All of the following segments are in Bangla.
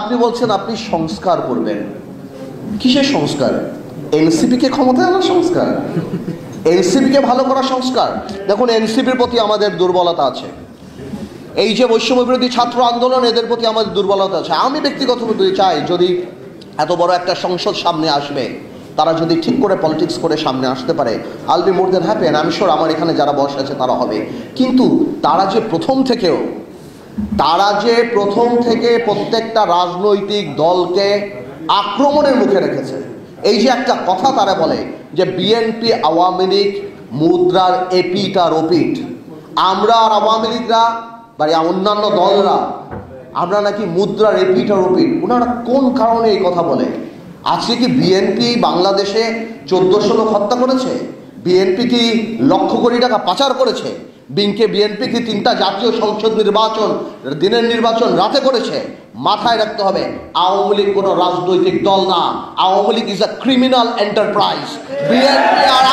আপনি বলছেন আপনি সংস্কার করবেন, কিসের সংস্কার? এনসিপি কে ক্ষমতায় আনার সংস্কার, এনসিপি কে ভালো করার সংস্কার। দেখুন, এনসিপির প্রতি আমাদের দুর্বলতা আছে। এই যে বৈষম্য বিরোধী ছাত্র আন্দোলন, এদের প্রতি আমাদের দুর্বলতা আছে। আমি ব্যক্তিগতভাবে চাই, যদি এত বড় একটা সংসদ সামনে আসবে, তারা যদি ঠিক করে পলিটিক্স করে সামনে আসতে পারে, I'll be more than happy. And আমি শিওর আমার এখানে যারা বসে আছে তারা হবে। কিন্তু তারা যে প্রথম থেকে প্রত্যেকটা রাজনৈতিক দলকে আক্রমণের মুখে রেখেছে। এই যে একটা কথা তারা বলে যে বিএনপি আওয়ামী লীগ মুদ্রার এপিট আর ওপিট, আমরা আর আওয়ামী লীগরা বা অন্যান্য দলরা আমরা নাকি মুদ্রার এপিট আর ওপিট। ওনারা কোন কারণে এই কথা বলে? আজকে কি বিএনপি বাংলাদেশে 1400 লোক হত্যা করেছে? বিএনপি কি লক্ষ কোটি টাকা পাচার করেছে? বিএনপি কি 3টা জাতীয় সংসদ নির্বাচন, দিনের নির্বাচন রাতে করেছে? মাথায় রাখতে হবে, আওয়ামী লীগ কোনো রাজনৈতিক দল না। Awami League is a criminal enterprise. BNP আর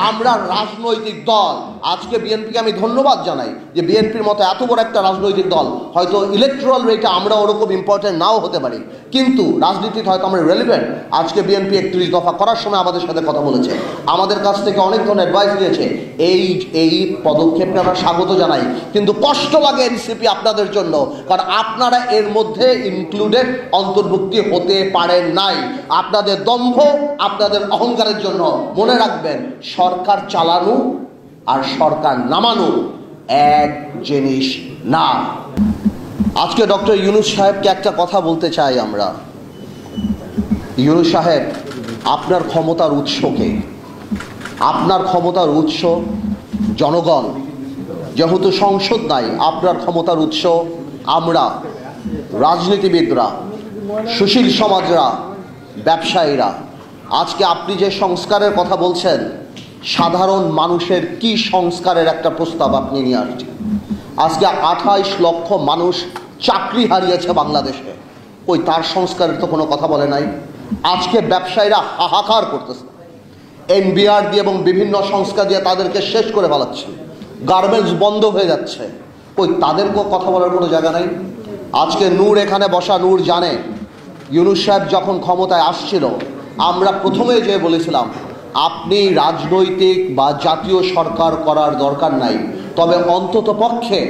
আমরা রাজনৈতিক দল। আজকে বিএনপিকে আমি ধন্যবাদ জানাই যে বিএনপির মতো এত বড় একটা রাজনৈতিক দল, হয়তো ইলেকট্রাল রেটে আমরা ওরকম ইম্পর্টেন্ট নাও হতে পারি, কিন্তু রাজনীতিতে হয়তো আমরা রেলিভেন্ট। আজকে বিএনপি 31 দফা করার সময় আমাদের সাথে কথা বলেছে, আমাদের কাছ থেকে অনেক ধরনের অ্যাডভাইস নিয়েছে। এই পদক্ষেপকে আমরা স্বাগত জানাই, কিন্তু কষ্ট লাগে এনসিপি আপনাদের জন্য, কারণ আপনারা এর মধ্যে ইনক্লুডেড, অন্তর্ভুক্তি হতে পারেন নাই। আপনাদের দম্ভ, আপনাদের অহংকারের জন্য। মনে রাখবেন, সরকার চালানো আর সরকার নামানো এক জিনিস না। আজকে ডক্টর ইউনূস সাহেবকে একটা কথা বলতে চাই আমরা। ইউনূস সাহেব, আপনার ক্ষমতার উৎসকে, আপনার ক্ষমতার উৎস জনগণ। যেহেতু সংসদ নাই, আপনার ক্ষমতার উৎস আমরা, রাজনীতিবিদরা, সুশীল সমাজরা, ব্যবসায়ীরা। আজকে আপনি যে সংস্কারের কথা বলছেন, সাধারণ মানুষের কি সংস্কারের একটা প্রস্তাব আপনি নিয়ে আসছেন? আজকে 28 লক্ষ মানুষ চাকরি হারিয়েছে বাংলাদেশে, ওই তার সংস্কারের তো কোনো কথা বলে নাই। আজকে ব্যবসায়ীরা হাহাকার করতেছে, এনবিআর দিয়ে এবং বিভিন্ন সংস্কার দিয়ে তাদেরকে শেষ করে ফেলাচ্ছে, গার্মেন্টস বন্ধ হয়ে যাচ্ছে, ওই তাদেরকেও কথা বলার কোনো জায়গা নাই। আজকে নূর এখানে বসা, নূর জানে ইউনূস সাহেব যখন ক্ষমতায় আসছিল, আমরা প্রথমে যে বলেছিলাম আপনি রাজনৈতিক বা জাতীয় সরকার করার দরকার নাই, তবে অন্তত পক্ষে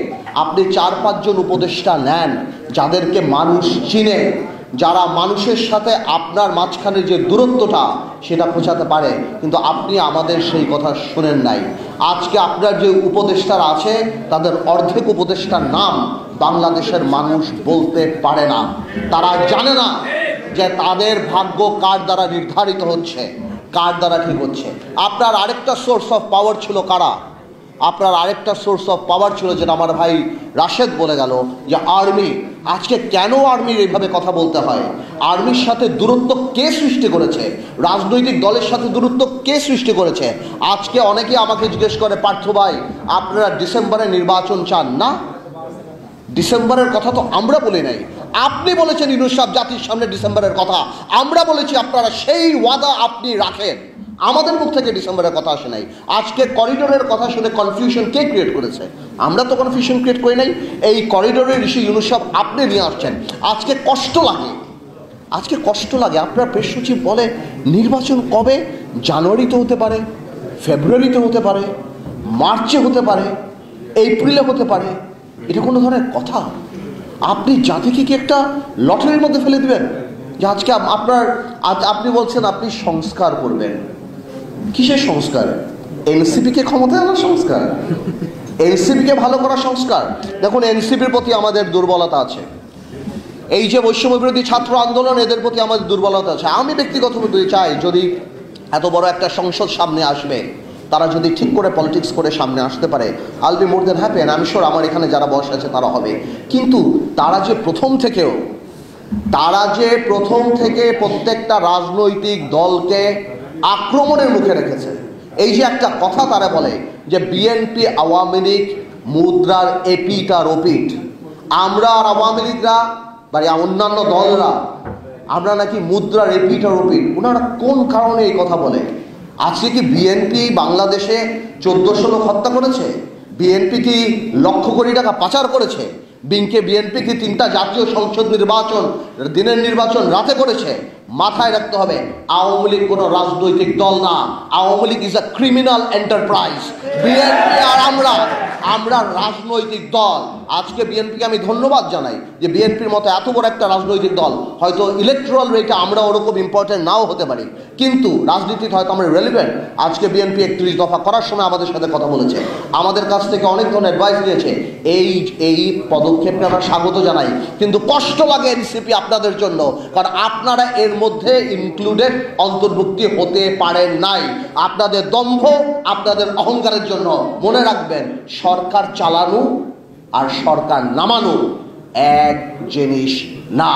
আপনি 4-5 জন উপদেষ্টা নেন যাদেরকে মানুষ চিনে, যারা মানুষের সাথে আপনার মাঝখানে যে দূরত্বটা সেটা পৌঁছাতে পারে। কিন্তু আপনি আমাদের সেই কথা শোনেন নাই। আজকে আপনার যে উপদেষ্টারা আছে, তাদের অর্ধেক উপদেষ্টার নাম বাংলাদেশের মানুষ বলতে পারে না। তারা জানে না যে তাদের ভাগ্য কার দ্বারা নির্ধারিত হচ্ছে, কার দ্বারা ঠিক হচ্ছে। আপনার আরেকটা সোর্স অফ পাওয়ার ছিল কারা? আপনার আরেকটা সোর্স অফ পাওয়ার ছিল, যেটা আমার ভাই রাশেদ বলে গেল, যে আর্মি। আজকে কেন আর্মির এইভাবে কথা বলতে হয়? আর্মির সাথে দূরত্ব কে সৃষ্টি করেছে? রাজনৈতিক দলের সাথে দূরত্ব কে সৃষ্টি করেছে? আজকে অনেকে আমাকে জিজ্ঞেস করে, পার্থ ভাই আপনারা ডিসেম্বরে নির্বাচন চান না? ডিসেম্বরের কথা তো আমরা বলি নাই। আপনি বলেছেন ইউনূস সাহেব জাতির সামনে ডিসেম্বরের কথা, আমরা বলেছি আপনারা সেই ওয়াদা আপনি রাখেন। আমাদের মুখ থেকে ডিসেম্বরের কথা আসে নাই। আজকে করিডোরের কথা শুনে কনফিউশন কে ক্রিয়েট করেছে? আমরা তো কনফিউশন ক্রিয়েট করি নাই। এই করিডোরের ইস্যু ইউনূস সাহেব আপনি নিয়ে আসছেন। আজকে কষ্ট লাগে, আপনার প্রেস সচিব বলে নির্বাচন কবে? জানুয়ারিতে হতে পারে, ফেব্রুয়ারিতে হতে পারে, মার্চে হতে পারে, এপ্রিলে হতে পারে। এটা কোনো ধরনের কথা? আপনি জাতিকে কি একটা লটারির মধ্যে ফেলে দিবেন যে আজকে আপনি বলছেন আপনি সংস্কার করবেন, কিসের সংস্কার? এনসিপি কে ক্ষমতায় আনার সংস্কার, এনসিপি কে ভালো করার সংস্কার। দেখুন, এনসিপির প্রতি আমাদের দুর্বলতা আছে। এই যে বৈষম্য বিরোধী ছাত্র আন্দোলন, এদের প্রতি আমাদের দুর্বলতা আছে। আমি ব্যক্তিগতভাবে চাই, যদি এত বড় একটা সংসদ সামনে আসবে, তারা যদি ঠিক করে পলিটিক্স করে সামনে আসতে পারে, I'll be more than happy. And আমি শিওর আমার এখানে যারা বসে আছে তারা হবে। কিন্তু তারা যে প্রথম থেকে প্রত্যেকটা রাজনৈতিক দলকে আক্রমণের মুখে রেখেছে। এই যে একটা কথা তারা বলে যে বিএনপি আওয়ামী লীগ মুদ্রার এপিট আর ওপিট, আমরা আর আওয়ামী লীগরা বা অন্যান্য দলরা আমরা নাকি মুদ্রার এপিট আর ওপিট। ওনারা কোন কারণে এই কথা বলে? আজকে কি বিএনপি বাংলাদেশে 1400 লোক হত্যা করেছে? বিএনপি কি লক্ষ কোটি টাকা পাচার করেছে? বিএনপি কি 3টা জাতীয় সংসদ নির্বাচন দিনের নির্বাচন রাতে করেছে? মাথায় রাখতে হবে, আওয়ামী লীগ কোনো রাজনৈতিক দল না। Awami League is a criminal enterprise. BNP আর আমরা রাজনৈতিক দল। আজকে বিএনপিকে আমি ধন্যবাদ জানাই যে বিএনপির মতো এত বড় একটা রাজনৈতিক দল, হয়তো ইলেকট্রাল রেটে আমরা ওরকম ইম্পর্টেন্ট নাও হতে পারি, কিন্তু রাজনীতিতে হয়তো আমরা রেলিভেন্ট। আজকে বিএনপি 31 দফা করার সময় আমাদের সাথে কথা বলেছে, আমাদের কাছ থেকে অনেক ধরনের অ্যাডভাইস নিয়েছে। এই পদক্ষেপকে আমরা স্বাগত জানাই, কিন্তু কষ্ট লাগে এনসিপি আপনাদের জন্য, কারণ আপনারা এর মধ্যে ইনক্লুডেড অন্তর্ভুক্তি হতে পারেন নাই। আপনাদের দম্ভ, আপনাদের অহংকারের জন্য। মনে রাখবেন, সরকার চালানো আর সরকার নামানো এক জিনিস না।